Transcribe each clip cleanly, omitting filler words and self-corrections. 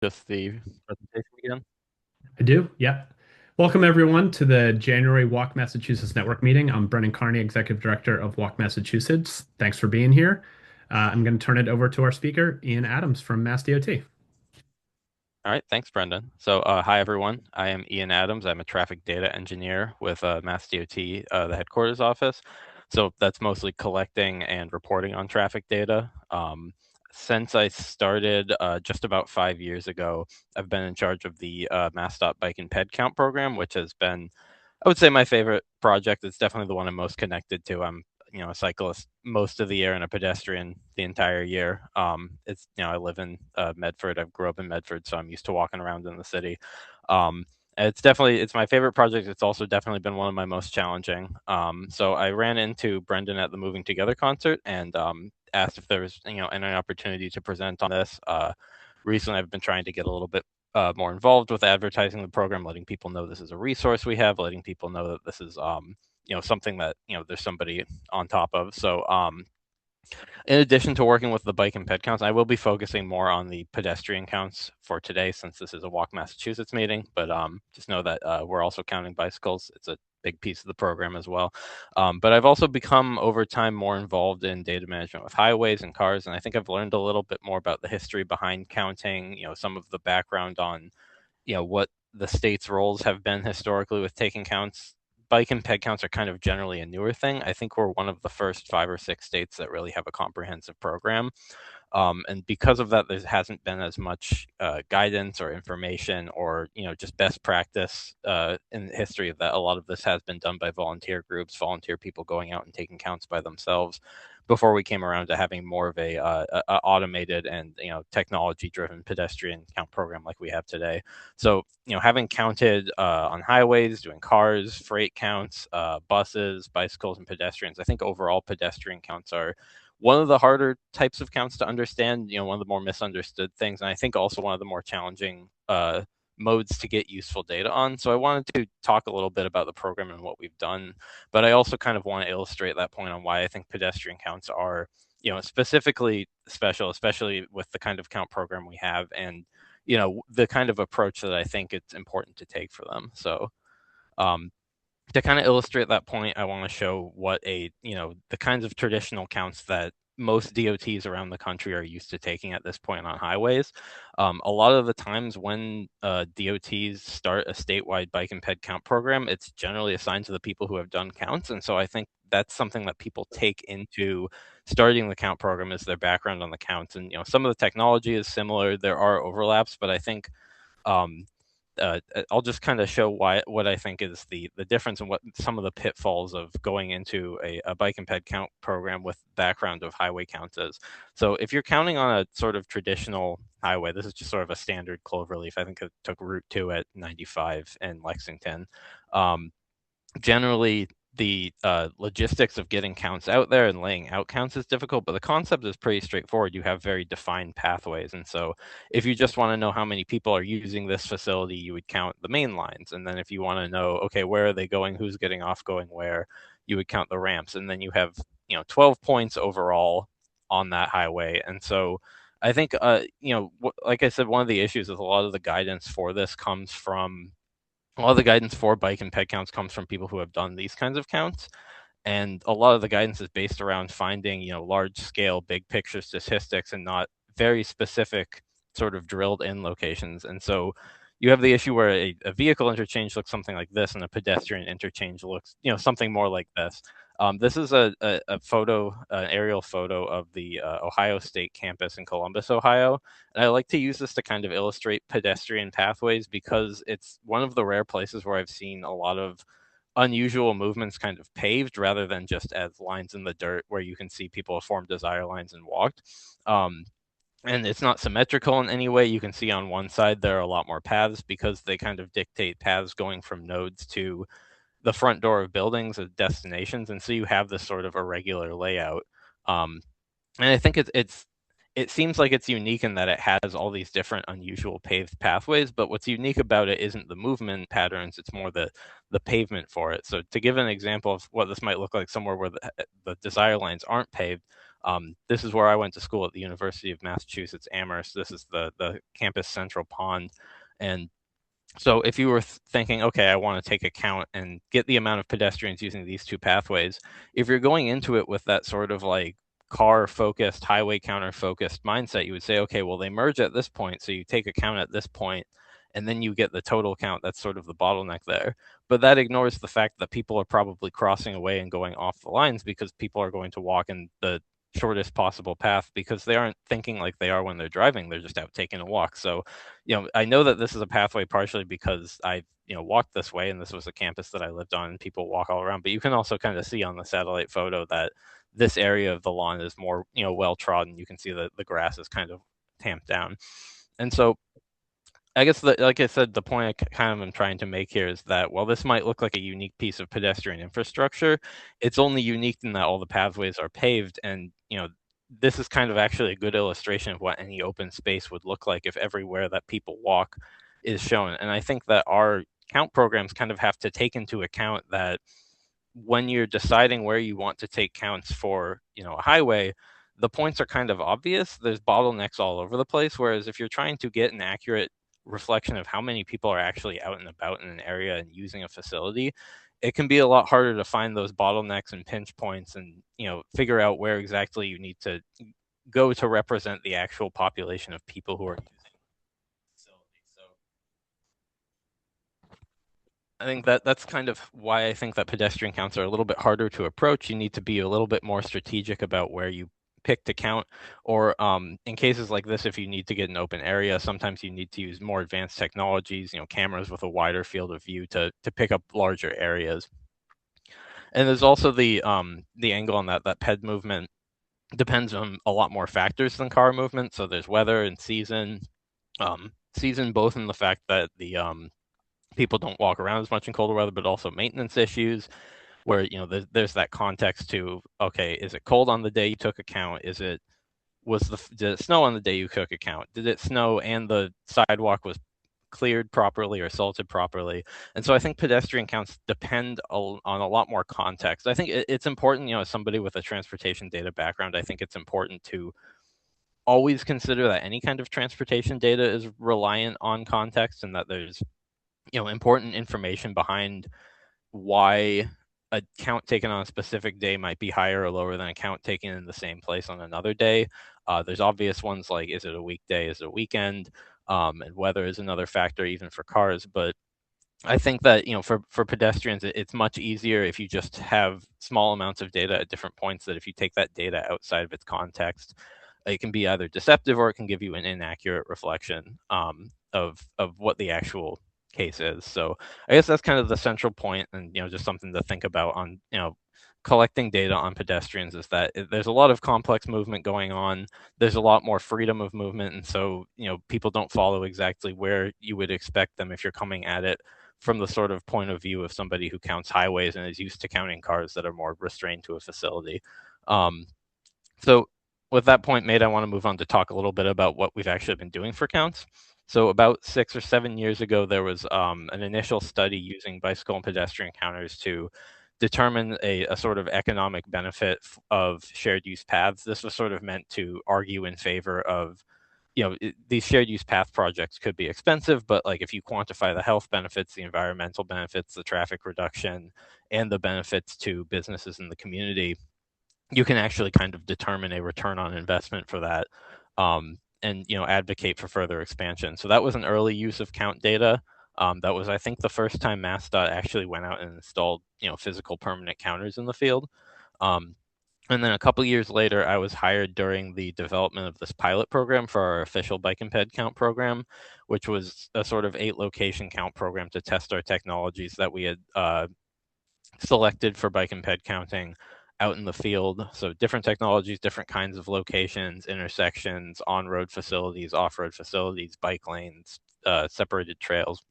Just the presentation again. I do, yeah. Welcome everyone to the January Walk Massachusetts Network meeting. I'm Brendan Carney, Executive Director of Walk Massachusetts. Thanks for being here. I'm going to turn it over to our speaker, Ian Adams from MassDOT. All right, thanks, Brendan. So, hi everyone. I am Ian Adams. I'm a traffic data engineer with MassDOT, the headquarters office. So that's mostly collecting and reporting on traffic data. Since I started just about 5 years ago, I've been in charge of the MassDOT Bike and Ped Count program, which has been, I would say, my favorite project. It's definitely the one I'm most connected to. I'm a cyclist most of the year and a pedestrian the entire year. I live in Medford. I grew up in Medford, so I'm used to walking around in the city. Um, it's my favorite project. It's also definitely been one of my most challenging. So I ran into Brendan at the Moving Together concert and asked if there was any opportunity to present on this. Recently, I've been trying to get a little bit more involved with advertising the program, letting people know this is a resource we have, letting people know that this is something that there's somebody on top of. So in addition to working with the bike and ped counts, I will be focusing more on the pedestrian counts for today, since this is a Walk Massachusetts meeting. But just know that we're also counting bicycles. It's a big piece of the program as well. But I've also become over time more involved in data management with highways and cars, and I think I've learned a little bit more about the history behind counting. Some of the background on what the state's roles have been historically with taking counts. Bike and ped counts are kind of generally a newer thing. I think we're one of the first 5 or 6 states that really have a comprehensive program. And because of that, there hasn't been as much guidance or information or just best practice in the history of that. A lot of this has been done by volunteer groups, volunteer people going out and taking counts by themselves. Before we came around to having more of a automated and technology driven pedestrian count program like we have today. So having counted on highways, doing cars, freight counts, buses, bicycles, and pedestrians, I think overall pedestrian counts are one of the harder types of counts to understand, one of the more misunderstood things, and I think also one of the more challenging modes to get useful data on. So I wanted to talk a little bit about the program and what we've done, but I also kind of want to illustrate that point on why I think pedestrian counts are, specifically special, especially with the kind of count program we have and, the kind of approach that I think it's important to take for them. So, um, to kind of illustrate that point, I want to show the kinds of traditional counts that most DOTs around the country are used to taking at this point on highways. A lot of the times when DOTs start a statewide bike and ped count program, it's generally assigned to the people who have done counts. And so I think that's something that people take into starting the count program is their background on the counts. And, some of the technology is similar. There are overlaps, but I think um, I'll just kind of show what I think is the difference and what some of the pitfalls of going into a bike and ped count program with background of highway counts is. So if you're counting on a sort of traditional highway, this is just sort of a standard cloverleaf. I think it took Route 2 at 95 in Lexington. Um, Generally, the logistics of getting counts out there and laying out counts is difficult, but the concept is pretty straightforward. You have very defined pathways. And so if you just want to know how many people are using this facility, you would count the main lines. And then if you want to know, okay, where are they going, who's getting off, going where, you would count the ramps. And then you have, 12 points overall on that highway. And so I think, like I said, one of the issues is a lot of the guidance for this comes from a lot of the guidance for bike and ped counts comes from people who have done these kinds of counts. And a lot of the guidance is based around finding, large scale, big picture statistics and not very specific sort of drilled in locations. And so you have the issue where a vehicle interchange looks something like this and a pedestrian interchange looks, something more like this. This is a photo, an aerial photo of the Ohio State campus in Columbus, Ohio. And I like to use this to kind of illustrate pedestrian pathways because it's one of the rare places where I've seen a lot of unusual movements kind of paved rather than just as lines in the dirt where you can see people form desire lines and walked. Um, and it's not symmetrical in any way. You can see on one side there are a lot more paths because they kind of dictate paths going from nodes to the front door of buildings of destinations, and so you have this sort of irregular layout. Um, and I think it seems like it's unique in that it has all these different unusual paved pathways, but what's unique about it isn't the movement patterns, it's more the pavement for it. So to give an example of what this might look like somewhere where the desire lines aren't paved, This is where I went to school at the University of Massachusetts Amherst. This is the campus central pond, and so if you were thinking, okay, I want to take a count and get the amount of pedestrians using these two pathways, if you're going into it with that sort of like car focused, highway counter focused mindset, you would say, okay, well, they merge at this point. So you take a count at this point, and then you get the total count. That's sort of the bottleneck there. But that ignores the fact that people are probably crossing away and going off the lines because people are going to walk in the shortest possible path because they aren't thinking like they are when they're driving. They're just out taking a walk. So, I know that this is a pathway partially because I, walked this way and this was a campus that I lived on and people walk all around. But you can also kind of see on the satellite photo that this area of the lawn is more, well trodden. You can see that the grass is kind of tamped down. And so I guess, like I said, the point I kind of am trying to make here is that while this might look like a unique piece of pedestrian infrastructure, it's only unique in that all the pathways are paved. And, this is kind of actually a good illustration of what any open space would look like if everywhere that people walk is shown. And I think that our count programs kind of have to take into account that when you're deciding where you want to take counts for, a highway, the points are kind of obvious. There's bottlenecks all over the place. Whereas if you're trying to get an accurate reflection of how many people are actually out and about in an area and using a facility, it can be a lot harder to find those bottlenecks and pinch points and, figure out where exactly you need to go to represent the actual population of people who are using the facility. So I think that that's kind of why I think that pedestrian counts are a little bit harder to approach. You need to be a little bit more strategic about where you pick to count, or in cases like this, if you need to get an open area, sometimes you need to use more advanced technologies, cameras with a wider field of view to pick up larger areas. And there's also the angle on that ped movement depends on a lot more factors than car movement. So there's weather and season. Season both in the fact that the people don't walk around as much in colder weather, but also maintenance issues where there's that context to, okay, is it cold on the day you took account? Did it snow on the day you took account? Did it snow and the sidewalk was cleared properly or salted properly? And so I think pedestrian counts depend on a lot more context. I think it's important, as somebody with a transportation data background, I think it's important to always consider that any kind of transportation data is reliant on context and that there's important information behind why a count taken on a specific day might be higher or lower than a count taken in the same place on another day. There's obvious ones like, is it a weekday, is it a weekend, and weather is another factor even for cars. But I think that for pedestrians, it's much easier if you just have small amounts of data at different points. That if you take that data outside of its context, it can be either deceptive or it can give you an inaccurate reflection of what the actual case is. So I guess that's kind of the central point, and just something to think about on collecting data on pedestrians is that there's a lot of complex movement going on. There's a lot more freedom of movement, and so people don't follow exactly where you would expect them if you're coming at it from the sort of point of view of somebody who counts highways and is used to counting cars that are more restrained to a facility. So with that point made, I want to move on to talk a little bit about what we've actually been doing for counts. So about 6 or 7 years ago, there was an initial study using bicycle and pedestrian counters to determine a sort of economic benefit of shared use paths. This was sort of meant to argue in favor of, these shared use path projects could be expensive, but like if you quantify the health benefits, the environmental benefits, the traffic reduction, and the benefits to businesses in the community, you can actually kind of determine a return on investment for that, and advocate for further expansion. So that was an early use of count data. That was, I think, the first time MassDOT actually went out and installed physical permanent counters in the field. And then a couple years later, I was hired during the development of this pilot program for our official bike and ped count program, which was a sort of 8-location count program to test our technologies that we had selected for bike and ped counting out in the field. So different technologies, different kinds of locations, intersections, on-road facilities, off-road facilities, bike lanes, separated trails.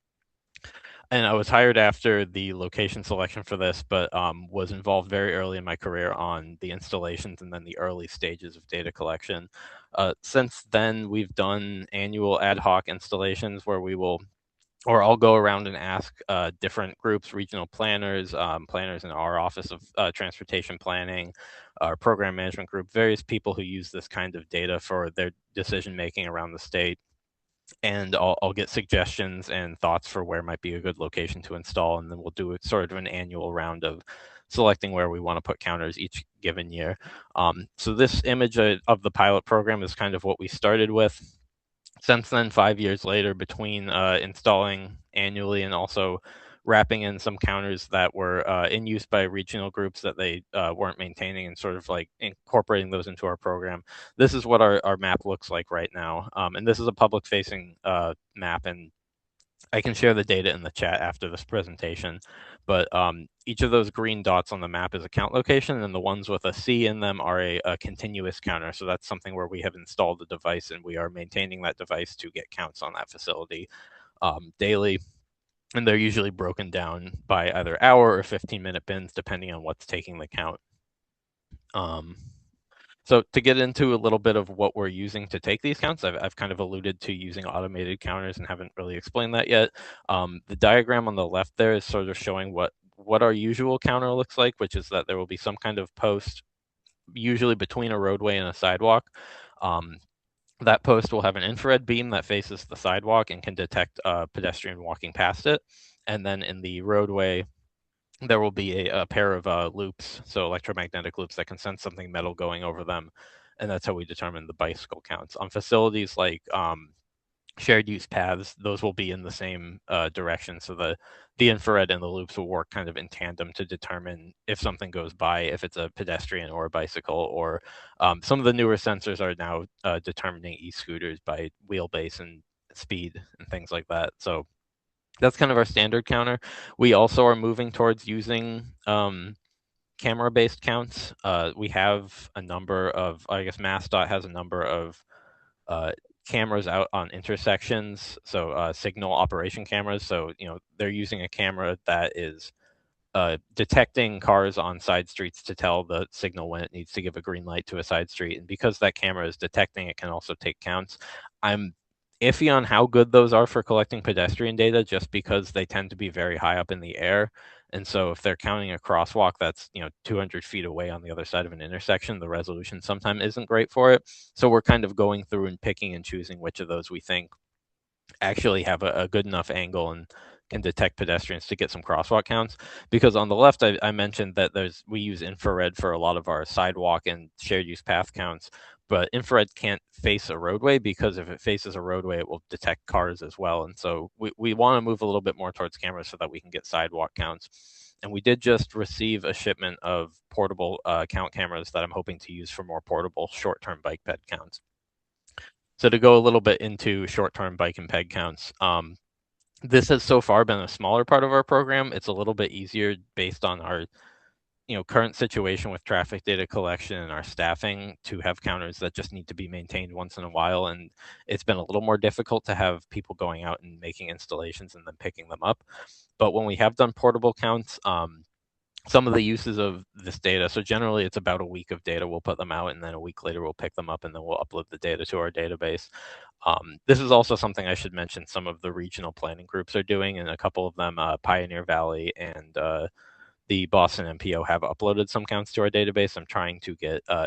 And I was hired after the location selection for this, but was involved very early in my career on the installations and then the early stages of data collection. Since then, we've done annual ad hoc installations where we will or I'll go around and ask different groups, regional planners, planners in our Office of Transportation Planning, our program management group, various people who use this kind of data for their decision making around the state. And I'll get suggestions and thoughts for where might be a good location to install. And then we'll do sort of an annual round of selecting where we want to put counters each given year. So this image of the pilot program is kind of what we started with. Since then, 5 years later, between installing annually and also wrapping in some counters that were in use by regional groups that they weren't maintaining and sort of like incorporating those into our program, this is what our map looks like right now. And this is a public facing map, and I can share the data in the chat after this presentation, but each of those green dots on the map is a count location, and the ones with a C in them are a continuous counter. So that's something where we have installed the device and we are maintaining that device to get counts on that facility daily. And they're usually broken down by either hour or 15-minute bins, depending on what's taking the count. So to get into a little bit of what we're using to take these counts, I've kind of alluded to using automated counters and haven't really explained that yet. The diagram on the left there is sort of showing what our usual counter looks like, which is that there will be some kind of post, usually between a roadway and a sidewalk. That post will have an infrared beam that faces the sidewalk and can detect a pedestrian walking past it. And then in the roadway, there will be a pair of loops, so electromagnetic loops that can sense something metal going over them, and that's how we determine the bicycle counts. On facilities like shared use paths, those will be in the same direction, so the infrared and the loops will work kind of in tandem to determine if something goes by, if it's a pedestrian or a bicycle, or some of the newer sensors are now determining e-scooters by wheelbase and speed and things like that. So that's kind of our standard counter. We also are moving towards using camera-based counts. We have a number of, I guess MassDOT has a number of uh, cameras out on intersections, so signal operation cameras. So, they're using a camera that is detecting cars on side streets to tell the signal when it needs to give a green light to a side street. And because that camera is detecting, it can also take counts. I'm iffy on how good those are for collecting pedestrian data just because they tend to be very high up in the air. And so if they're counting a crosswalk that's, 200 feet away on the other side of an intersection, the resolution sometimes isn't great for it. So we're kind of going through and picking and choosing which of those we think actually have a good enough angle and can detect pedestrians to get some crosswalk counts. Because on the left, I mentioned that we use infrared for a lot of our sidewalk and shared use path counts, but infrared can't face a roadway because if it faces a roadway, it will detect cars as well. And so we want to move a little bit more towards cameras so that we can get sidewalk counts. And we did just receive a shipment of portable count cameras that I'm hoping to use for more portable short-term bike ped counts. So to go a little bit into short-term bike and ped counts, this has so far been a smaller part of our program. It's a little bit easier based on our current situation with traffic data collection and our staffing to have counters that just need to be maintained once in a while. And it's been a little more difficult to have people going out and making installations and then picking them up. But when we have done portable counts, some of the uses of this data. So generally it's about a week of data. We'll put them out and then a week later we'll pick them up and then we'll upload the data to our database. This is also something I should mention some of the regional planning groups are doing, and a couple of them, Pioneer Valley and the Boston MPO, have uploaded some counts to our database. I'm trying to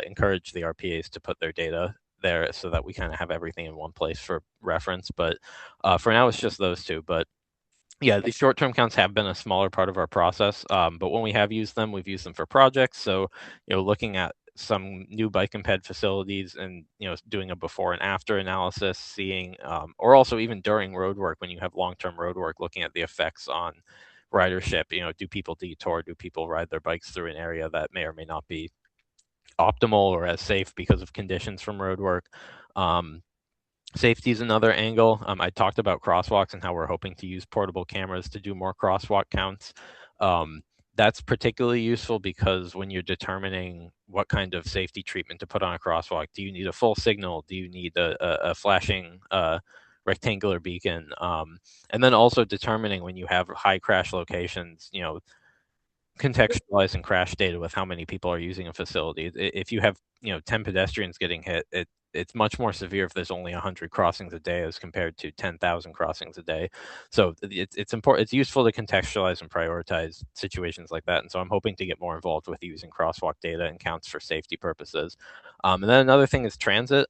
encourage the RPAs to put their data there so that we kind of have everything in one place for reference. But for now, it's just those two. But yeah, these short-term counts have been a smaller part of our process, but when we have used them, we've used them for projects. So, looking at some new bike and ped facilities and, doing a before and after analysis, seeing, or also even during road work, when you have long-term road work, looking at the effects on ridership. Do people detour? Do people ride their bikes through an area that may or may not be optimal or as safe because of conditions from road work? Safety is another angle. I talked about crosswalks and how we're hoping to use portable cameras to do more crosswalk counts. That's particularly useful because when you're determining what kind of safety treatment to put on a crosswalk, do you need a full signal? Do you need a flashing rectangular beacon? And then also determining when you have high crash locations, contextualizing crash data with how many people are using a facility. If you have 10 pedestrians getting hit, it's much more severe if there's only 100 crossings a day as compared to 10,000 crossings a day. So it's important. It's useful to contextualize and prioritize situations like that. And so I'm hoping to get more involved with using crosswalk data and counts for safety purposes. And then another thing is transit.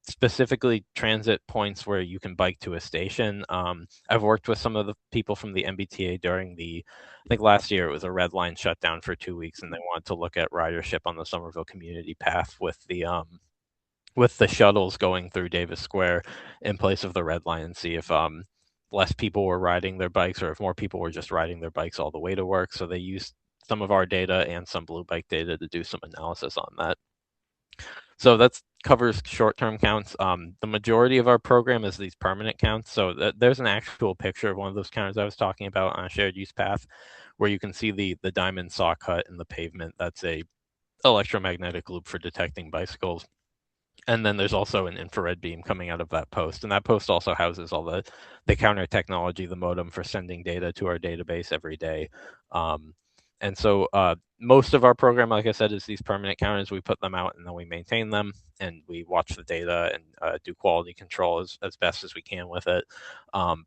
Specifically transit points where you can bike to a station. I've worked with some of the people from the MBTA during I think last year it was a red line shutdown for 2 weeks, and they wanted to look at ridership on the Somerville Community Path with the shuttles going through Davis Square in place of the red line, and see if less people were riding their bikes or if more people were just riding their bikes all the way to work. So they used some of our data and some Blue Bike data to do some analysis on that. So that covers short-term counts. The majority of our program is these permanent counts. So there's an actual picture of one of those counters I was talking about on a shared use path, where you can see the diamond saw cut in the pavement. That's a electromagnetic loop for detecting bicycles. And then there's also an infrared beam coming out of that post, and that post also houses all the counter technology, the modem for sending data to our database every day. Um, and so most of our program, like I said, is these permanent counters. We put them out and then we maintain them, and we watch the data and do quality control as best as we can with it. Um,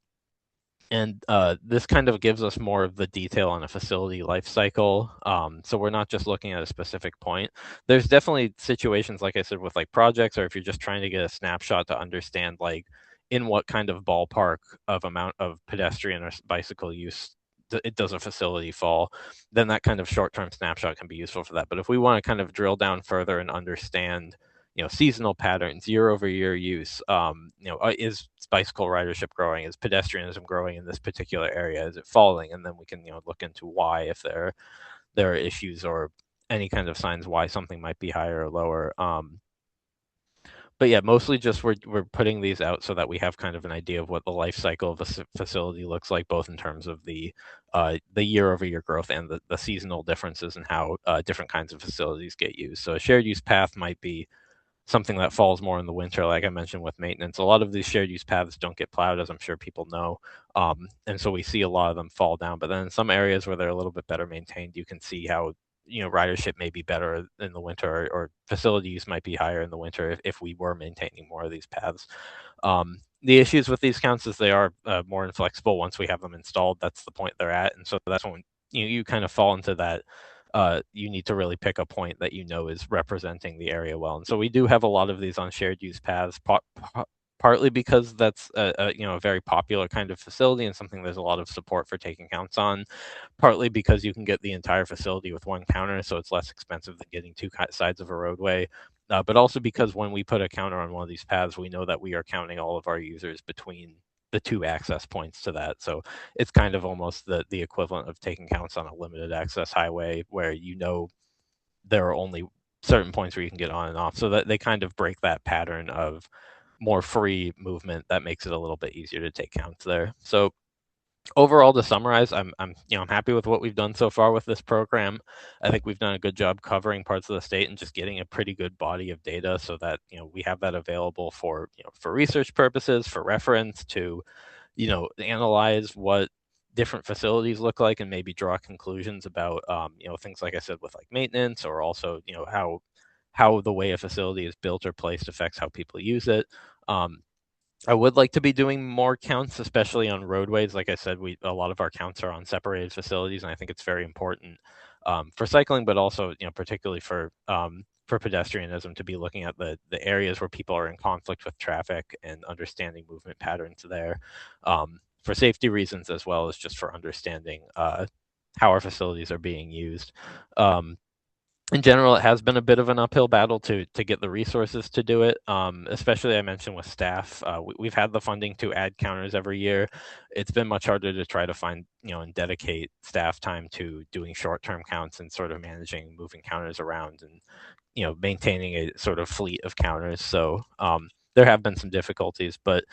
and this kind of gives us more of the detail on a facility life cycle. So we're not just looking at a specific point. There's definitely situations, like I said, with like projects, or if you're just trying to get a snapshot to understand like in what kind of ballpark of amount of pedestrian or bicycle use it does a facility fall, then that kind of short-term snapshot can be useful for that. But if we want to kind of drill down further and understand seasonal patterns, year over year use, is bicycle ridership growing, is pedestrianism growing in this particular area, is it falling, and then we can look into why, if there are issues or any kind of signs why something might be higher or lower. But yeah, mostly just we're putting these out so that we have kind of an idea of what the life cycle of a facility looks like, both in terms of the year over year growth and the seasonal differences in how different kinds of facilities get used. So a shared use path might be something that falls more in the winter, like I mentioned with maintenance. A lot of these shared use paths don't get plowed, as I'm sure people know, and so we see a lot of them fall down. But then in some areas where they're a little bit better maintained, you can see how ridership may be better in the winter, or facility use might be higher in the winter if we were maintaining more of these paths. The issues with these counts is they are more inflexible once we have them installed. That's the point they're at, and so that's when you kind of fall into that. You need to really pick a point that is representing the area well. And so we do have a lot of these on shared use paths, partly because that's a very popular kind of facility and something there's a lot of support for taking counts on, partly because you can get the entire facility with one counter, so it's less expensive than getting two sides of a roadway. But also because when we put a counter on one of these paths, we know that we are counting all of our users between the two access points to that. So it's kind of almost the equivalent of taking counts on a limited access highway, where there are only certain points where you can get on and off. So that they kind of break that pattern of more free movement that makes it a little bit easier to take counts there. So overall, to summarize, I'm happy with what we've done so far with this program. I think we've done a good job covering parts of the state and just getting a pretty good body of data, so that we have that available for for research purposes, for reference, to analyze what different facilities look like and maybe draw conclusions about things, like I said, with like maintenance, or also how the way a facility is built or placed affects how people use it. Um, I would like to be doing more counts, especially on roadways. Like I said, a lot of our counts are on separated facilities, and I think it's very important for cycling, but also particularly for pedestrianism, to be looking at the areas where people are in conflict with traffic and understanding movement patterns there, for safety reasons, as well as just for understanding how our facilities are being used. In general, it has been a bit of an uphill battle to get the resources to do it. Especially, I mentioned, with staff. We've had the funding to add counters every year. It's been much harder to try to find and dedicate staff time to doing short-term counts and sort of managing moving counters around, and maintaining a sort of fleet of counters. So there have been some difficulties, but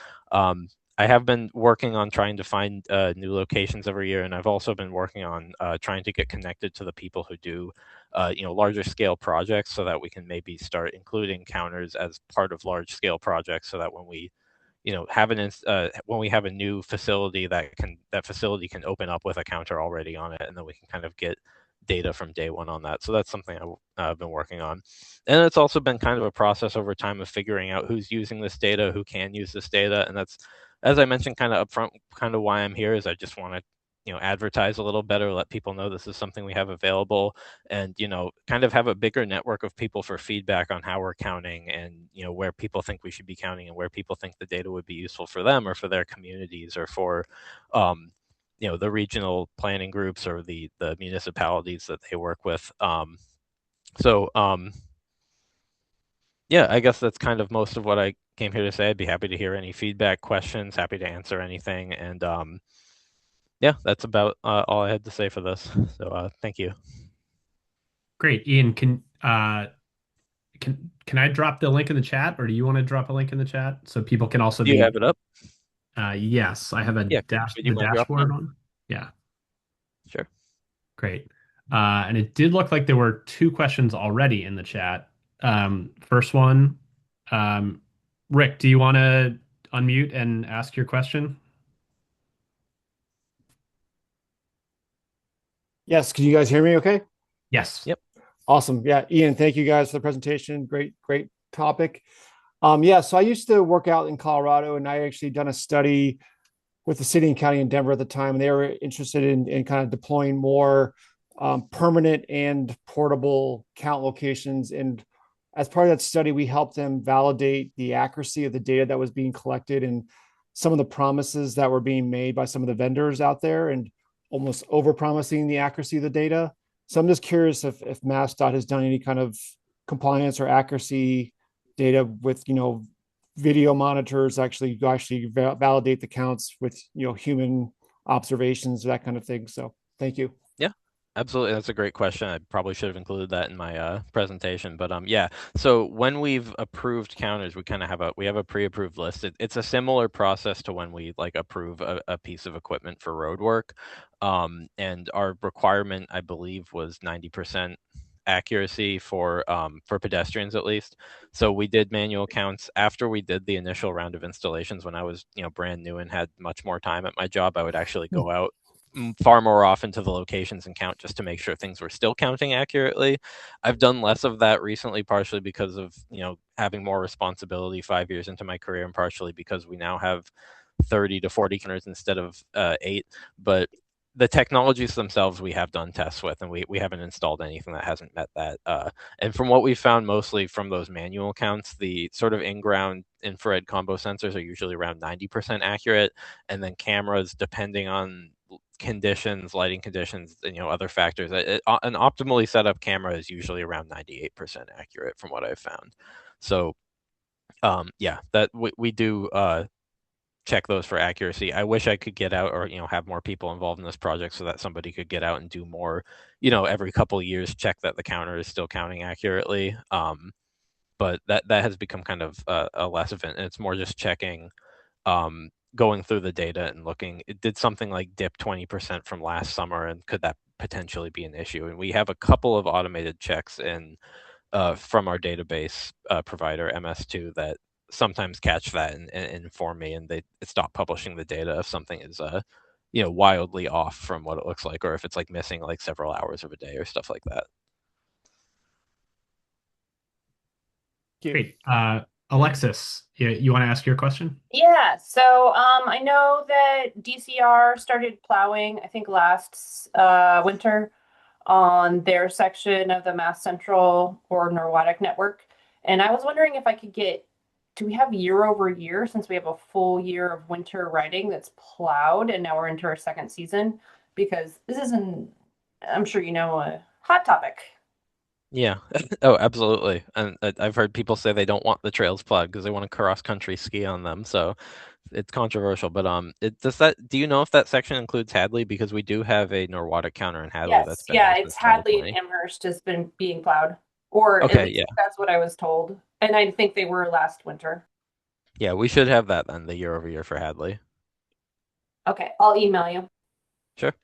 I have been working on trying to find new locations every year, and I've also been working on trying to get connected to the people who do larger scale projects, so that we can maybe start including counters as part of large scale projects, so that when we when we have a new facility, that facility can open up with a counter already on it, and then we can kind of get data from day one on that. So that's something I've been working on. And it's also been kind of a process over time of figuring out who's using this data, who can use this data. And that's, as I mentioned, kind of upfront, kind of why I'm here is I just want to, advertise a little better, let people know this is something we have available, and, kind of have a bigger network of people for feedback on how we're counting and, where people think we should be counting and where people think the data would be useful for them or for their communities or for, the regional planning groups or the municipalities that they work with. So yeah, I guess that's kind of most of what I came here to say. I'd be happy to hear any feedback, questions, happy to answer anything, and yeah, that's about all I had to say for this. So thank you. Great. Ian, can I drop the link in the chat, or do you want to drop a link in the chat so people can also Do you be? have it up? Yes, I have Yeah, could you the mind dropping it? dashboard on. Yeah, Sure. great. And it did look like there were two questions already in the chat. First one, um, Rick, do you want to unmute and ask your question? Yes, can you guys hear me okay? Yes. Yep. Awesome. Yeah, Ian, thank you guys for the presentation. Great topic. Yeah, so I used to work out in Colorado, and I actually done a study with the city and county in Denver at the time, and they were interested in kind of deploying more permanent and portable count locations. And as part of that study, we helped them validate the accuracy of the data that was being collected and some of the promises that were being made by some of the vendors out there and almost over promising the accuracy of the data. So I'm just curious if MassDOT has done any kind of compliance or accuracy data with, video monitors actually validate the counts with, human observations, that kind of thing. So thank you. Yeah, absolutely. That's a great question. I probably should have included that in my presentation. But yeah, so when we've approved counters, we kind of have a pre-approved list. It's a similar process to when we like approve a piece of equipment for road work. And our requirement, I believe, was 90% accuracy for pedestrians at least. So we did manual counts after we did the initial round of installations. When I was, brand new and had much more time at my job, I would actually go out far more often to the locations and count just to make sure things were still counting accurately. I've done less of that recently, partially because of, having more responsibility 5 years into my career, and partially because we now have 30 to 40 counters instead of 8. But the technologies themselves we have done tests with, and we haven't installed anything that hasn't met that. And from what we found, mostly from those manual counts, the sort of in-ground infrared combo sensors are usually around 90% accurate, and then cameras, depending on conditions, lighting conditions, and other factors. An optimally set up camera is usually around 98% accurate, from what I've found. So, yeah, that we do check those for accuracy. I wish I could get out or have more people involved in this project so that somebody could get out and do more. Every couple of years, check that the counter is still counting accurately. But that has become kind of a less of it, and it's more just checking, going through the data and looking. It did something like dip 20% from last summer, and could that potentially be an issue? And we have a couple of automated checks in from our database provider MS2 that sometimes catch that and inform me, and they stop publishing the data if something is wildly off from what it looks like, or if it's like missing like several hours of a day or stuff like that. Thank you. Great. Alexis, you want to ask your question? Yeah, so I know that DCR started plowing, I think last winter on their section of the Mass Central or Norwatic network. And I was wondering if I could do we have year over year, since we have a full year of winter riding that's plowed and now we're into our second season? Because this isn't, I'm sure you know, a hot topic. Yeah. Oh, absolutely. And I've heard people say they don't want the trails plowed because they want to cross country ski on them. So it's controversial. But do you know if that section includes Hadley? Because we do have a Norwatic counter in Hadley that's Yes, been yeah, there since it's Hadley and 2020. Amherst has been being plowed, or at Okay, least yeah. that's what I was told. And I think they were last winter. Yeah, we should have that then, the year over year for Hadley. Okay, I'll email you. Sure.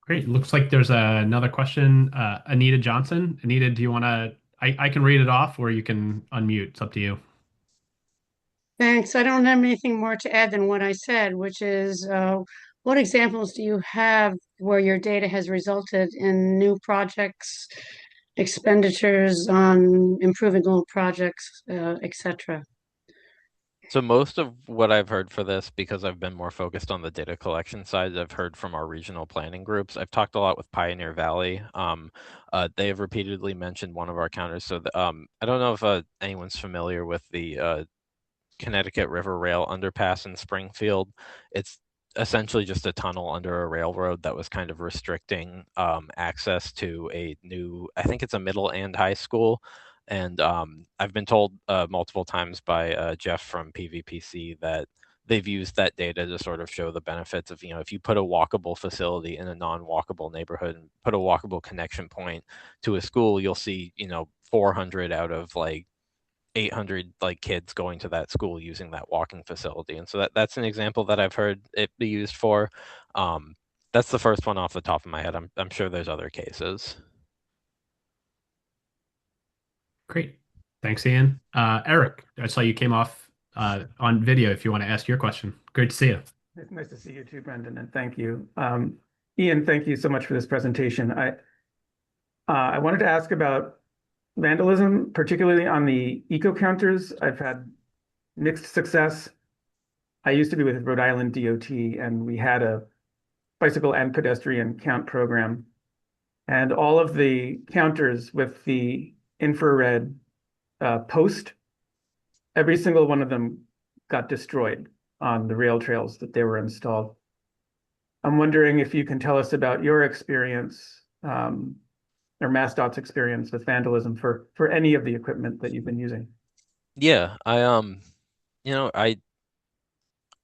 Great. Looks like there's another question. Anita Johnson. Anita, do you want to? I can read it off, or you can unmute. It's up to you. Thanks. I don't have anything more to add than what I said, which is what examples do you have where your data has resulted in new projects, expenditures on improving old projects, etc.? So most of what I've heard for this, because I've been more focused on the data collection side, I've heard from our regional planning groups. I've talked a lot with Pioneer Valley. They have repeatedly mentioned one of our counters. So I don't know if anyone's familiar with the Connecticut River Rail underpass in Springfield. It's essentially just a tunnel under a railroad that was kind of restricting access to a new, I think it's a middle and high school. And I've been told multiple times by Jeff from PVPC that they've used that data to sort of show the benefits of, if you put a walkable facility in a non-walkable neighborhood and put a walkable connection point to a school, you'll see, 400 out of like 800 like kids going to that school using that walking facility. And so that's an example that I've heard it be used for. Um, that's the first one off the top of my head. I'm sure there's other cases. Great. Thanks, Ian. Eric, I saw you came off on video if you want to ask your question. Great to see you. It's nice to see you too, Brendan, and thank you. Ian, thank you so much for this presentation. I wanted to ask about vandalism, particularly on the eco counters. I've had mixed success. I used to be with Rhode Island DOT, and we had a bicycle and pedestrian count program. And all of the counters with the infrared post, every single one of them got destroyed on the rail trails that they were installed. I'm wondering if you can tell us about your experience or MassDOT's experience with vandalism for any of the equipment that you've been using. Yeah, you know, I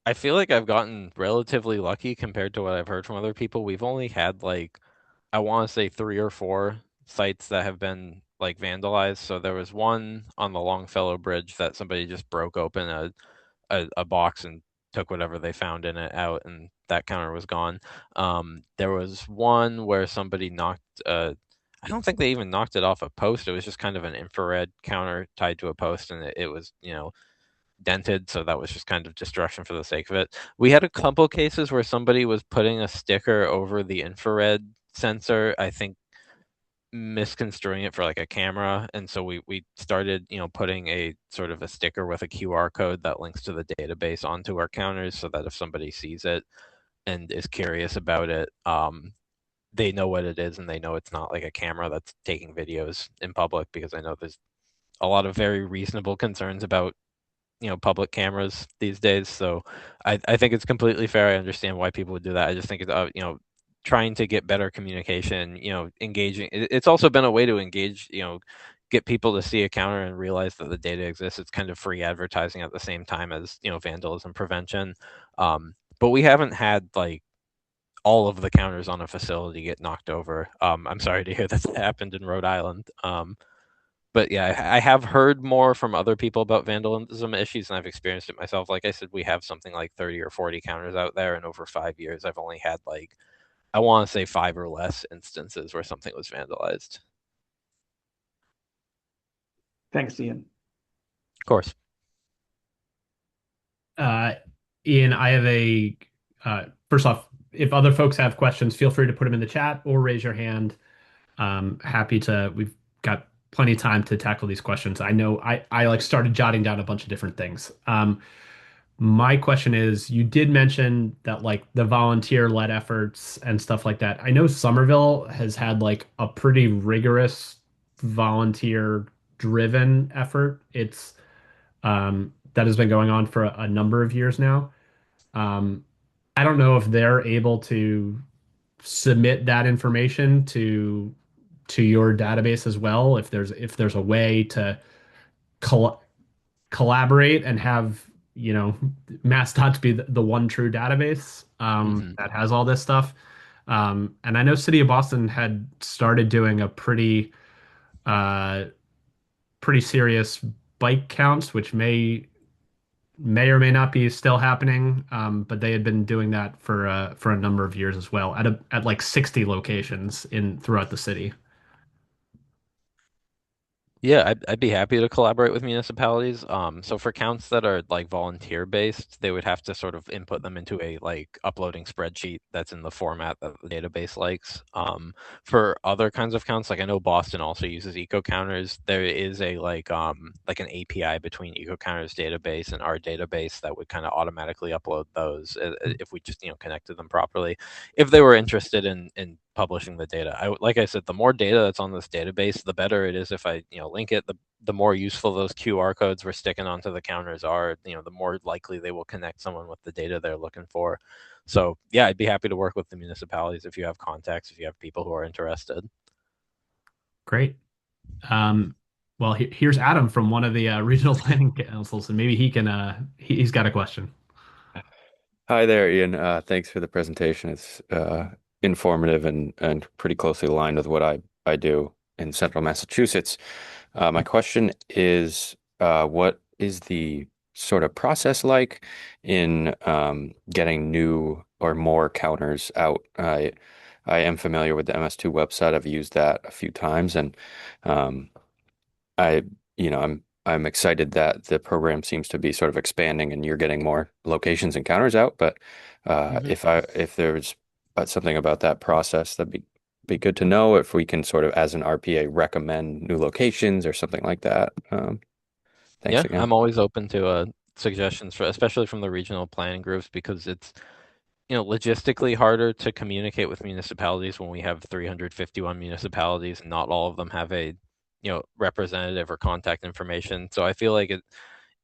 I feel like I've gotten relatively lucky compared to what I've heard from other people. We've only had like I want to say three or four sites that have been like vandalized. So there was one on the Longfellow Bridge that somebody just broke open a box and took whatever they found in it out, and that counter was gone. There was one where somebody knocked. I don't think they even knocked it off a post. It was just kind of an infrared counter tied to a post, and it was dented, so that was just kind of destruction for the sake of it. We had a couple cases where somebody was putting a sticker over the infrared sensor, I think misconstruing it for like a camera, and so we started putting a sort of a sticker with a QR code that links to the database onto our counters so that if somebody sees it and is curious about it, they know what it is and they know it's not like a camera that's taking videos in public, because I know there's a lot of very reasonable concerns about public cameras these days. So I think it's completely fair. I understand why people would do that. I just think it's trying to get better communication, engaging. It's also been a way to engage, get people to see a counter and realize that the data exists. It's kind of free advertising at the same time as vandalism prevention. But we haven't had like all of the counters on a facility get knocked over. I'm sorry to hear that happened in Rhode Island. But yeah, I have heard more from other people about vandalism issues, and I've experienced it myself. Like I said, we have something like 30 or 40 counters out there, and over 5 years, I've only had like, I want to say five or less instances where something was vandalized. Thanks, Ian. Of course. Uh, Ian, I have first off, if other folks have questions, feel free to put them in the chat or raise your hand. We've got plenty of time to tackle these questions. I know I like started jotting down a bunch of different things. My question is, you did mention that like the volunteer-led efforts and stuff like that. I know Somerville has had like a pretty rigorous volunteer-driven effort. It's that has been going on for a number of years now. Um, I don't know if they're able to submit that information to your database as well. If there's a way to col collaborate and have MassDOT be the one true database Hmm. that has all this stuff. And I know City of Boston had started doing a uh, pretty serious bike counts, which may or may not be still happening. But they had been doing that for a number of years as well at like 60 locations in throughout the city. Yeah, I'd be happy to collaborate with municipalities. So for counts that are like volunteer based, they would have to sort of input them into a like uploading spreadsheet that's in the format that the database likes. For other kinds of counts, like I know Boston also uses eco counters. There is a like an API between eco counters database and our database that would kind of automatically upload those if we just connected them properly if they were interested in publishing the data. Like I said, the more data that's on this database, the better it is if I link it. The more useful those QR codes we're sticking onto the counters are. The more likely they will connect someone with the data they're looking for. So yeah, I'd be happy to work with the municipalities if you have contacts, if you have people who are interested. Great. Um, well, here's Adam from one of the regional planning councils, and maybe he's got a question. Hi there, Ian. Thanks for the presentation. It's informative and pretty closely aligned with what I do in central Massachusetts. My question is, what is the sort of process like in getting new or more counters out? I am familiar with the MS2 website. I've used that a few times, and um, I, I'm excited that the program seems to be sort of expanding and you're getting more locations and counters out. But Mhm. if there's something about that process, be good to know if we can sort of, as an RPA, recommend new locations or something like that. Thanks Yeah, again. I'm always open to suggestions for, especially from the regional planning groups, because it's logistically harder to communicate with municipalities when we have 351 municipalities and not all of them have a, representative or contact information. So I feel like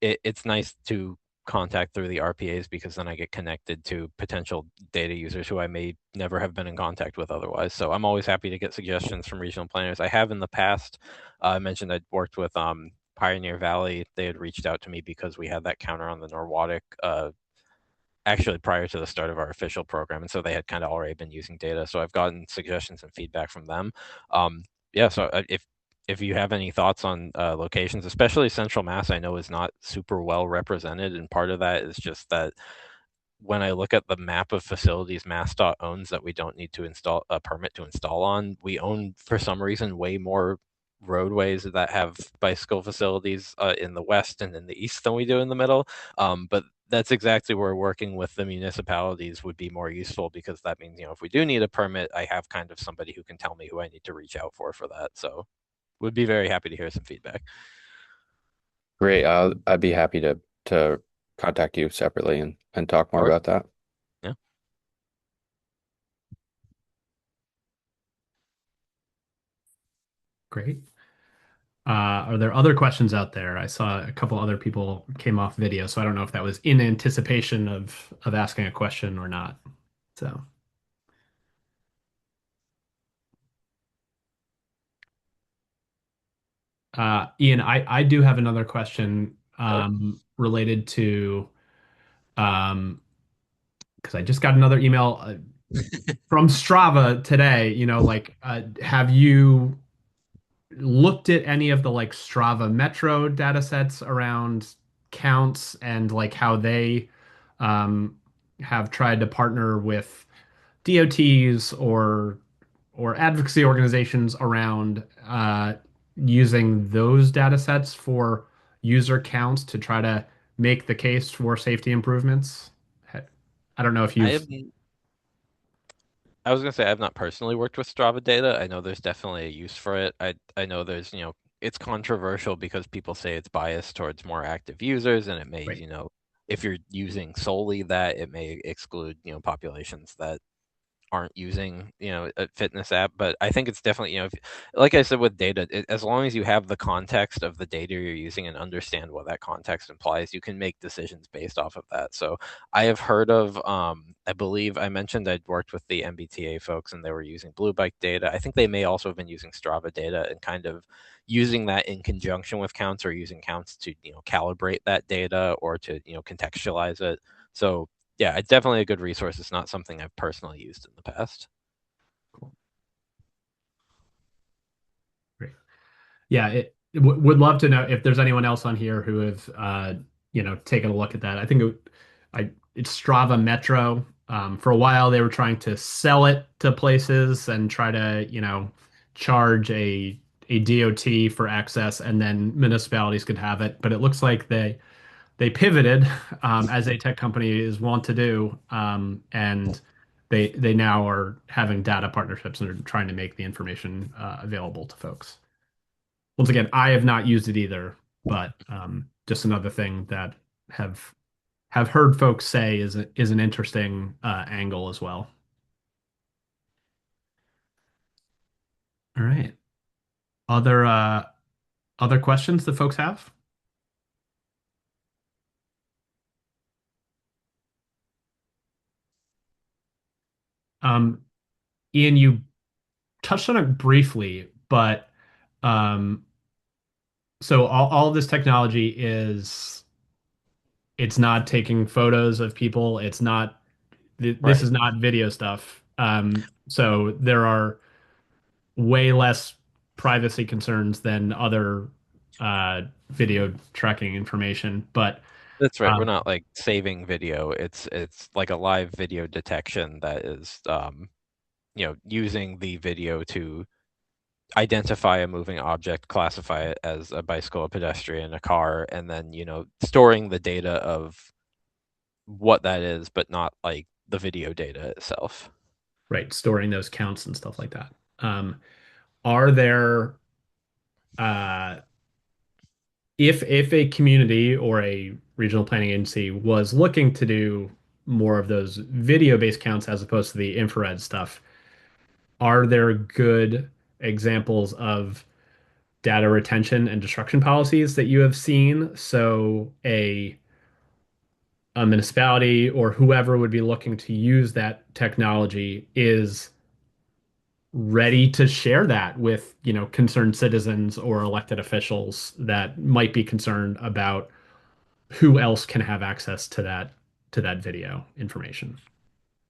it's nice to contact through the RPAs because then I get connected to potential data users who I may never have been in contact with otherwise. So I'm always happy to get suggestions from regional planners. I have in the past. I mentioned I'd worked with Pioneer Valley. They had reached out to me because we had that counter on the Norwalk actually prior to the start of our official program, and so they had kind of already been using data. So I've gotten suggestions and feedback from them. Yeah, so if you have any thoughts on locations, especially Central Mass, I know is not super well represented, and part of that is just that when I look at the map of facilities MassDOT owns that we don't need to install a permit to install on, we own for some reason way more roadways that have bicycle facilities in the west and in the east than we do in the middle. But that's exactly where working with the municipalities would be more useful because that means, if we do need a permit, I have kind of somebody who can tell me who I need to reach out for that. So would be very happy to hear some feedback. Great. I'd be happy to contact you separately and talk Of more course. about that. Yeah. Great. Are there other questions out there? I saw a couple other people came off video, so I don't know if that was in anticipation of asking a question or not. So, Ian, I do have another question Sure. related to because I just got another email from Strava today. Have you looked at any of the like Strava Metro data sets around counts and like how they um, have tried to partner with DOTs or advocacy organizations around using those data sets for user counts to try to make the case for safety improvements? I don't know if I you've have I was gonna say I've not personally worked with Strava data. I know there's definitely a use for it. I know there's, it's controversial because people say it's biased towards more active users and it may, right. if you're using solely that, it may exclude, populations that aren't using a fitness app. But I think it's definitely, like I said with data, as long as you have the context of the data you're using and understand what that context implies, you can make decisions based off of that. So I have heard of I believe I mentioned I'd worked with the MBTA folks and they were using blue bike data. I think they may also have been using Strava data and kind of using that in conjunction with counts or using counts to calibrate that data or to contextualize it. So yeah, it's definitely a good resource. It's not something I've personally used in the past. Great. Yeah, would love to know if there's anyone else on here who have taken a look at that. I think it's Strava Metro. For a while, they were trying to sell it to places and try to charge a DOT for access, and then municipalities could have it. But it looks like they pivoted, as a tech company is wont to do, and they now are having data partnerships and are trying to make the information available to folks. Once again, I have not used it either, but just another thing that have heard folks say is an interesting angle as well. All right. Other other questions that folks have? Um, Ian, you touched on it briefly, but um, so all of this technology it's not taking photos of people. It's not this Right. is not video stuff. So there are way less privacy concerns than other uh, video tracking information. But That's right. We're um, not like saving video. It's like a live video detection that is using the video to identify a moving object, classify it as a bicycle, a pedestrian, a car, and then, storing the data of what that is, but not like the video data itself. right, storing those counts and stuff like that. Are there uh, if a community or a regional planning agency was looking to do more of those video-based counts as opposed to the infrared stuff, are there good examples of data retention and destruction policies that you have seen? So a municipality or whoever would be looking to use that technology is ready to share that with, concerned citizens or elected officials that might be concerned about who else can have access to that video information.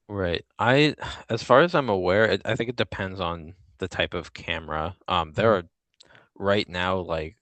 Right. As far as I'm aware, I think it depends on the type of camera. There Mhm. are right now like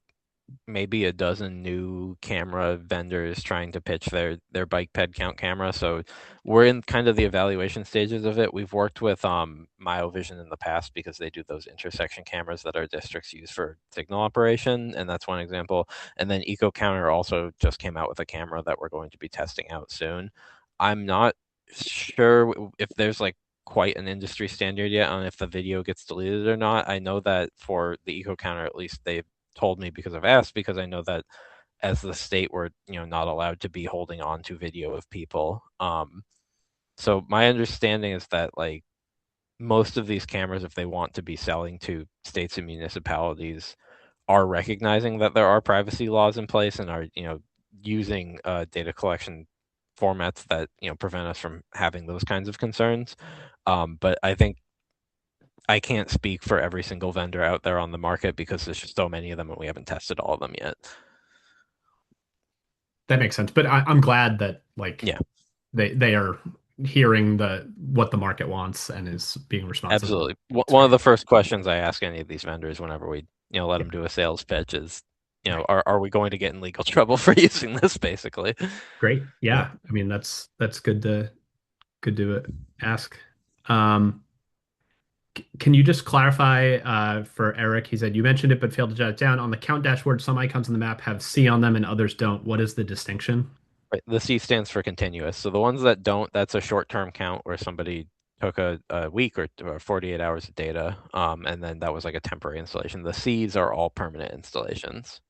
maybe a dozen new camera vendors trying to pitch their bike ped count camera. So we're in kind of the evaluation stages of it. We've worked with Myovision in the past because they do those intersection cameras that our districts use for signal operation, and that's one example. And then EcoCounter also just came out with a camera that we're going to be testing out soon. I'm not sure if there's like quite an industry standard yet on if the video gets deleted or not. I know that for the EcoCounter, at least they've told me because I've asked, because I know that as the state we're not allowed to be holding on to video of people. So my understanding is that like most of these cameras, if they want to be selling to states and municipalities, are recognizing that there are privacy laws in place and are using data collection formats that prevent us from having those kinds of concerns. But I think I can't speak for every single vendor out there on the market because there's just so many of them and we haven't tested all of them yet. That makes sense. But I'm glad that like Yeah, they are hearing what the market wants and is being responsive. absolutely. It's One of great. the first questions I ask any of these vendors whenever we, let them do a sales pitch is, Right. are we going to get in legal trouble for using this, basically? Great. Yeah. Yeah. I mean, that's good to ask. Um, can you just clarify for Eric? He said you mentioned it but failed to jot it down. On the count dashboard, some icons on the map have C on them and others don't. What is the distinction? Right. The C stands for continuous. So the ones that don't, that's a short-term count where somebody took a week or 48 hours of data, and then that was like a temporary installation. The C's are all permanent installations.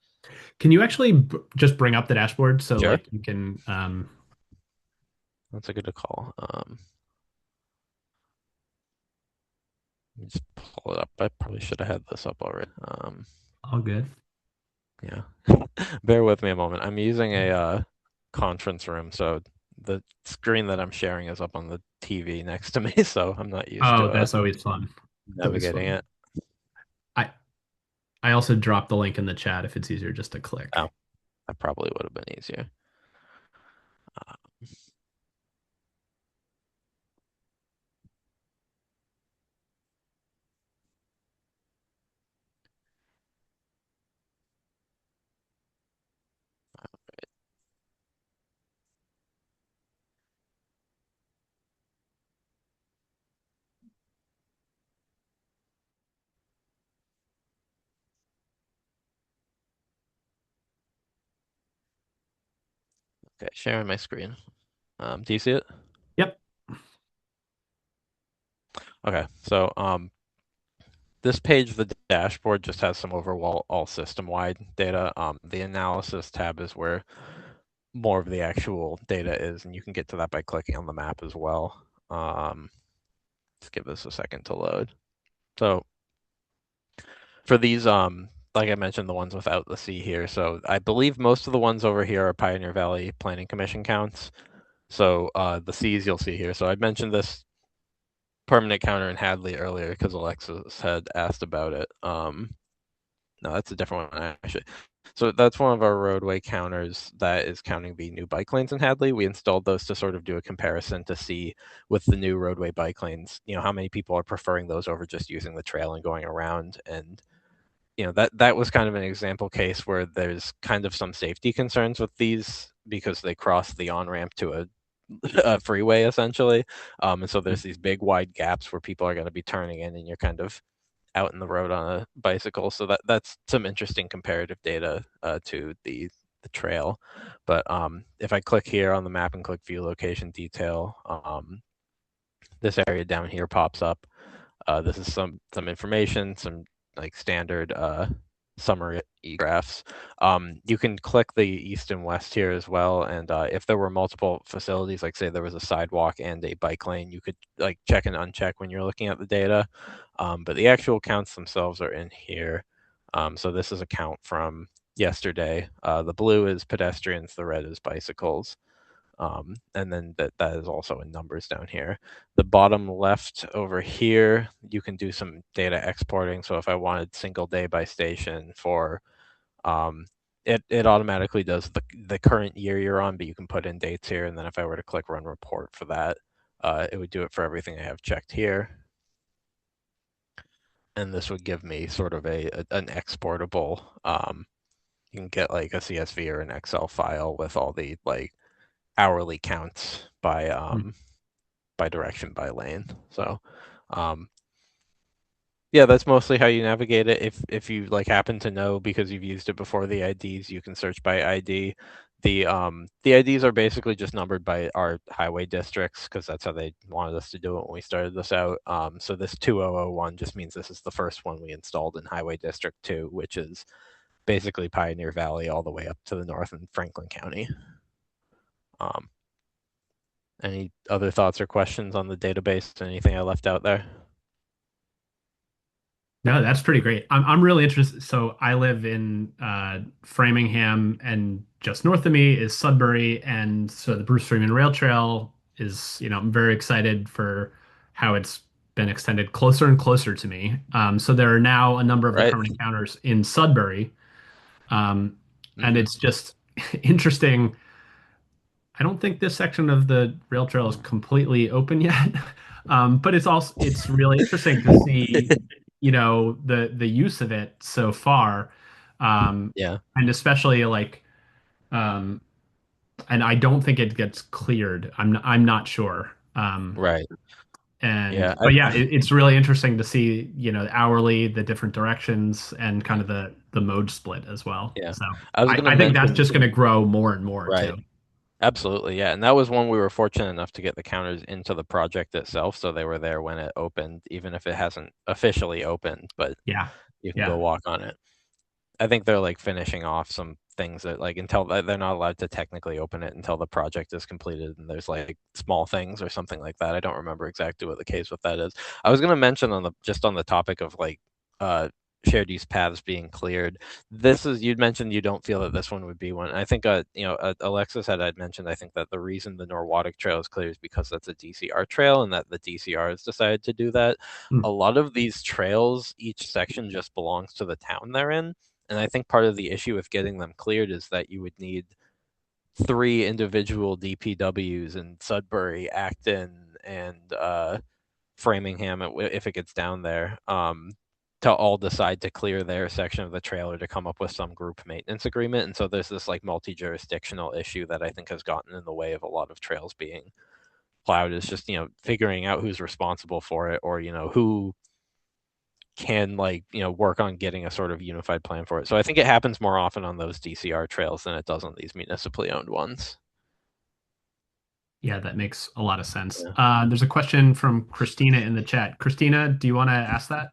Can you actually just bring up the dashboard so Sure. like you can That's a good call. Let me just pull it up. I probably should have had this up already. all good. Yeah. Bear with me a moment. I'm using a conference room, so the screen that I'm sharing is up on the TV next to me, so I'm not used Oh, to that's always fun. It's always navigating fun. it. I I also dropped the link in the chat if it's easier just to click. Oh, that probably would have been easier. Uh, Okay, sharing my screen. Do you see it? Yep. Okay, so this page, the dashboard, just has some overall all system-wide data. The analysis tab is where more of the actual data is, and you can get to that by clicking on the map as well. Let's give this a second to load. So for these, like I mentioned, the ones without the C here. So I believe most of the ones over here are Pioneer Valley Planning Commission counts. So the C's you'll see here. So I mentioned this permanent counter in Hadley earlier because Alexis had asked about it. No, that's a different one actually. So that's one of our roadway counters that is counting the new bike lanes in Hadley. We installed those to sort of do a comparison to see with the new roadway bike lanes, how many people are preferring those over just using the trail and going around. And that was kind of an example case where there's kind of some safety concerns with these because they cross the on-ramp to a freeway essentially. And so there's these big wide gaps where people are going to be turning in and you're kind of out in the road on a bicycle. So that's some interesting comparative data to the trail. But if I click here on the map and click view location detail, this area down here pops up. This is some information, some like standard summary graphs. You can click the east and west here as well, and if there were multiple facilities, like say there was a sidewalk and a bike lane, you could like check and uncheck when you're looking at the data. But the actual counts themselves are in here. So this is a count from yesterday. The blue is pedestrians, the red is bicycles. And then that is also in numbers down here. The bottom left over here, you can do some data exporting. So if I wanted single day by station for, it automatically does the current year you're on, but you can put in dates here. And then if I were to click run report for that, it would do it for everything I have checked here. And this would give me sort of an exportable, you can get like a CSV or an Excel file with all the like hourly counts by direction by lane. So yeah, that's mostly how you navigate it. If you like happen to know because you've used it before the IDs, you can search by ID. The IDs are basically just numbered by our highway districts because that's how they wanted us to do it when we started this out. So this 2001 just means this is the first one we installed in Highway District 2, which is basically Pioneer Valley all the way up to the north in Franklin County. Any other thoughts or questions on the database? Anything I left out there? No, that's pretty great. I'm really interested. So I live in Framingham, and just north of me is Sudbury, and so the Bruce Freeman Rail Trail is, I'm very excited for how it's been extended closer and closer to me. So there are now a number of the Right. permanent counters in Sudbury, and it's just interesting. I don't think this section of the rail trail is completely open yet, but it's really interesting to see, the use of it so far, Yeah. and especially like, um, and I don't think it gets cleared. I'm not sure. Right. Yeah. But yeah, it's really interesting to see, hourly, the different directions and kind of the mode split as well. Yeah. So I was going to I think that's mention. just going to grow more and more Right. too. Absolutely. Yeah. And that was one we were fortunate enough to get the counters into the project itself. So they were there when it opened, even if it hasn't officially opened, but Yeah. you can Yeah. go walk on it. I think they're like finishing off some things that like until they're not allowed to technically open it until the project is completed and there's like small things or something like that. I don't remember exactly what the case with that is. I was going to mention on the topic of like shared use paths being cleared. You'd mentioned you don't feel that this one would be one. I think Alexis had mentioned I think that the reason the Norwottic Trail is clear is because that's a DCR trail and that the DCR has decided to do that. A lot of these trails, each section just belongs to the town they're in. And I think part of the issue with getting them cleared is that you would need 3 individual DPWs in Sudbury, Acton, and Framingham if it gets down there to all decide to clear their section of the trail or to come up with some group maintenance agreement. And so there's this like multi-jurisdictional issue that I think has gotten in the way of a lot of trails being plowed. Is just figuring out who's responsible for it or who can work on getting a sort of unified plan for it. So I think it happens more often on those DCR trails than it does on these municipally owned ones. Yeah, that makes a lot of sense. Yeah. There's a question from Christina in the chat. Christina, do you want to ask that?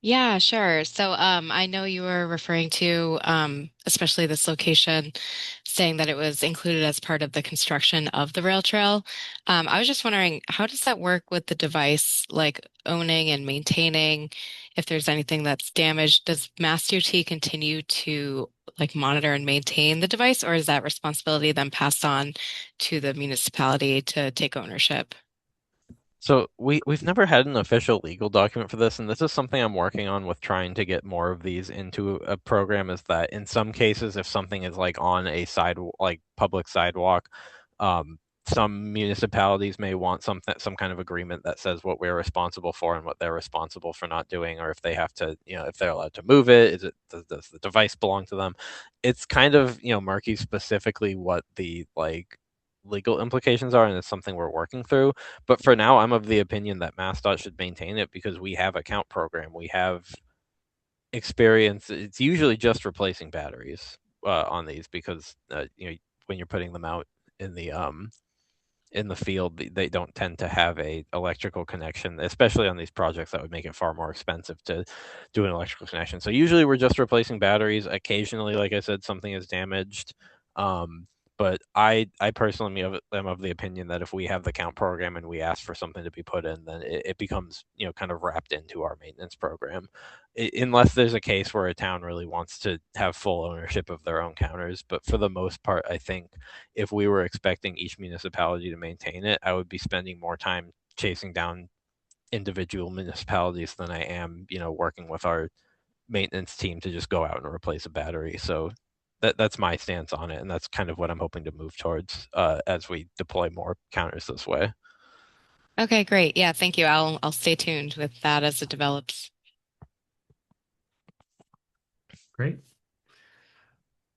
Yeah, sure. So, I know you were referring to, especially this location, saying that it was included as part of the construction of the rail trail. I was just wondering, how does that work with the device, like owning and maintaining? If there's anything that's damaged, does MassDOT continue to like monitor and maintain the device, or is that responsibility then passed on to the municipality to take ownership? So we've never had an official legal document for this, and this is something I'm working on with trying to get more of these into a program. Is that in some cases, if something is like on a side like public sidewalk, um, some municipalities may want some kind of agreement that says what we're responsible for and what they're responsible for not doing, or if they have to, if they're allowed to move it, does the device belong to them? It's kind of murky specifically what the like legal implications are, and it's something we're working through. But for now, I'm of the opinion that MassDOT should maintain it because we have a count program. We have experience. It's usually just replacing batteries on these because when you're putting them out in the field, they don't tend to have a electrical connection, especially on these projects that would make it far more expensive to do an electrical connection. So usually we're just replacing batteries. Occasionally, like I said, something is damaged. Um, but I personally am of the opinion that if we have the count program and we ask for something to be put in, then it becomes kind of wrapped into our maintenance program, unless there's a case where a town really wants to have full ownership of their own counters. But for the most part, I think if we were expecting each municipality to maintain it, I would be spending more time chasing down individual municipalities than I am, working with our maintenance team to just go out and replace a battery. So that's my stance on it, and that's kind of what I'm hoping to move towards as we deploy more counters this way. Okay, great. Yeah, thank you. I'll stay tuned with that as it develops. Great.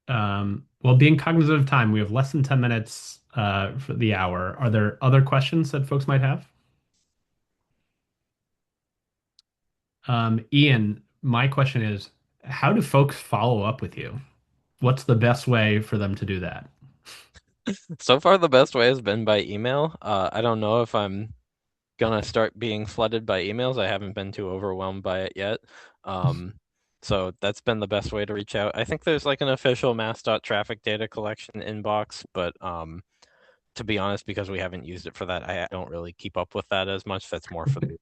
Well, being cognizant of time, we have less than 10 minutes for the hour. Are there other questions that folks might have? Ian, my question is, how do folks follow up with you? What's the best way for them to do that? So far, the best way has been by email. I don't know if I'm gonna start being flooded by emails. I haven't been too overwhelmed by it yet. Um, so that's been the best way to reach out. I think there's like an official MassDOT traffic data collection inbox, but to be honest, because we haven't used it for that, I don't really keep up with that as much. That's more for the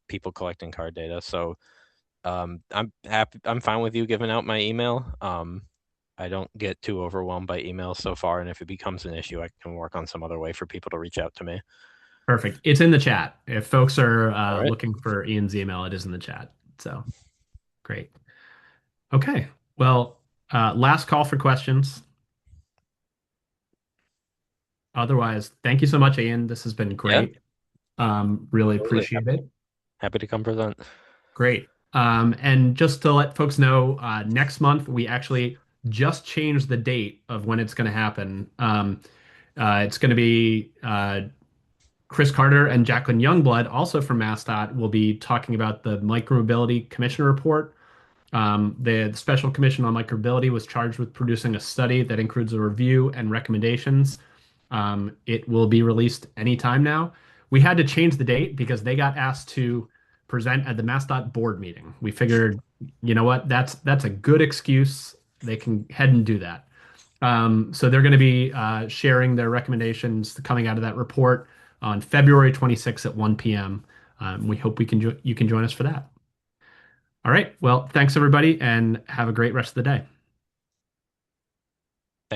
people collecting car data. So I'm happy. I'm fine with you giving out my email. I don't get too overwhelmed by emails so far, and if it becomes an issue, I can work on some other way for people to reach out to me. Perfect. It's in the chat. If folks are All right. looking for Ian's email, it is in the chat. So great. Okay. Well, last call for questions. Otherwise, thank you so much, Ian. This has been great. Really Totally. appreciate it. Happy to come present. Great. And just to let folks know, next month we actually just changed the date of when it's going to happen. It's going to be Chris Carter and Jacqueline Youngblood, also from MassDOT, will be talking about the Micromobility Commission report. The Special Commission on Micromobility was charged with producing a study that includes a review and recommendations. It will be released anytime now. We had to change the date because they got asked to present at the MassDOT board meeting. We figured, you know what, that's a good excuse. They can head and do that. So they're going to be sharing their recommendations coming out of that report on February 26th at 1 p.m. We hope you can join us for that. All right. Well, thanks everybody, and have a great rest of the day.